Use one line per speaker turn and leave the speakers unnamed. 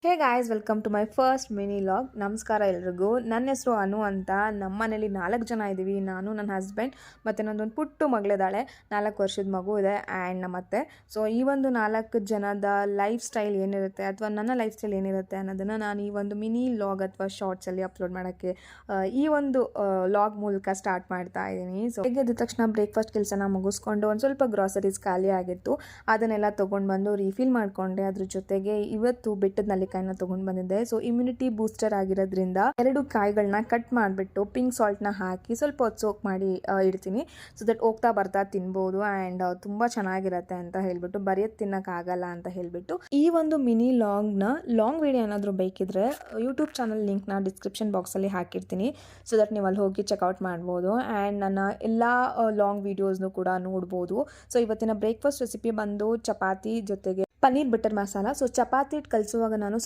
Hey guys, welcome to my first mini vlog. ನಮಸ್ಕಾರ ಎಲ್ರಿಗೂ. ನನ್ನ ಹೆಸರು ಅನು ಅಂತ. ನಮ್ಮ ಮನೇಲಿ 4 ಜನ ಇದ್ದೀವಿ. ನಾನು, ನನ್ನ ಹಸ್ಬೆಂಡ್ ಮತ್ತು ನನ್ನದೊಂದು ಪುಟ್ಟು ಮಗಳಿದ್ದಾಳೆ. 4 ವರ್ಷದ ಮಗು ಇದೆ ಆ್ಯಂಡ್ ನಮ್ಮತ್ತೆ. ಸೊ ಈ ಒಂದು 4 ಜನದ ಲೈಫ್ ಸ್ಟೈಲ್ ಏನಿರುತ್ತೆ ಅಥವಾ ನನ್ನ ಲೈಫ್ ಸ್ಟೈಲ್ ಏನಿರುತ್ತೆ ಅನ್ನೋದನ್ನು ನಾನು ಈ ಒಂದು ಮಿನಿ ಲಾಗ್ ಅಥವಾ ಶಾರ್ಟ್ಸಲ್ಲಿ ಅಪ್ಲೋಡ್ ಮಾಡೋಕ್ಕೆ ಈ ಒಂದು ಲಾಗ್ ಮೂಲಕ ಸ್ಟಾರ್ಟ್ ಮಾಡ್ತಾ ಇದ್ದೀನಿ. ಸೊ ಬೆಳಗ್ಗೆ ಎದ್ದ ತಕ್ಷಣ ಬ್ರೇಕ್ಫಾಸ್ಟ್ ಕೆಲಸನ ಮುಗಿಸ್ಕೊಂಡು ಒಂದು ಸ್ವಲ್ಪ ಗ್ರಾಸರೀಸ್ ಖಾಲಿ ಆಗಿತ್ತು, ಅದನ್ನೆಲ್ಲ ತೊಗೊಂಡು ಬಂದು ರೀಫಿಲ್ ಮಾಡಿಕೊಂಡೆ. ಅದ್ರ ಜೊತೆಗೆ ಇವತ್ತು ಬೆಟ್ಟದ ನಲ್ಲಿಕಾಯಿನ ತೊಗೊಂಡು ಬಂದಿದ್ದೆ. ಸೊ ಇಮ್ಯುನಿಟಿ ಬೂಸ್ಟರ್ ಆಗಿರೋದ್ರಿಂದ 2 ಕಾಯಿಗಳನ್ನ ಕಟ್ ಮಾಡಿಬಿಟ್ಟು ಪಿಂಕ್ ಸಾಲ್ಟ್ನ ಹಾಕಿ ಸ್ವಲ್ಪ ಹೊತ್ತು ಸೋಕ್ ಮಾಡಿ ಇಡ್ತೀನಿ. ಸೊ ದಟ್ ಹೋಗ್ತಾ ಬರ್ತಾ ತಿನ್ಬೋದು ಆ್ಯಂಡ್ ತುಂಬ ಚೆನ್ನಾಗಿರುತ್ತೆ ಅಂತ ಹೇಳ್ಬಿಟ್ಟು, ಬರೆಯೋದು ತಿನ್ನೋಕ್ಕಾಗಲ್ಲ ಅಂತ ಹೇಳ್ಬಿಟ್ಟು ಈ ಒಂದು ಮಿನಿ ಲಾಗ್ನ ಲಾಂಗ್ ವಿಡಿಯೋ ಏನಾದರೂ ಬೇಕಿದ್ರೆ ಯೂಟ್ಯೂಬ್ ಚಾನಲ್ ಲಿಂಕ್ನ ಡಿಸ್ಕ್ರಿಪ್ಷನ್ ಬಾಕ್ಸಲ್ಲಿ ಹಾಕಿರ್ತೀನಿ. ಸೊ ದಟ್ ನೀವು ಅಲ್ಲಿ ಹೋಗಿ ಚೆಕ್ಔಟ್ ಮಾಡ್ಬೋದು ಆ್ಯಂಡ್ ನನ್ನ ಎಲ್ಲ ಲಾಂಗ್ ವೀಡಿಯೋಸ್ನು ಕೂಡ ನೋಡ್ಬೋದು. ಸೊ ಇವತ್ತಿನ ಬ್ರೇಕ್ಫಾಸ್ಟ್ ರೆಸಿಪಿ ಬಂದು ಚಪಾತಿ ಜೊತೆಗೆ ಪನ್ನೀರ್ ಬಟರ್ ಮಸಾಲ. ಸೊ ಚಪಾತಿ ಕಲಿಸುವಾಗ ನಾನು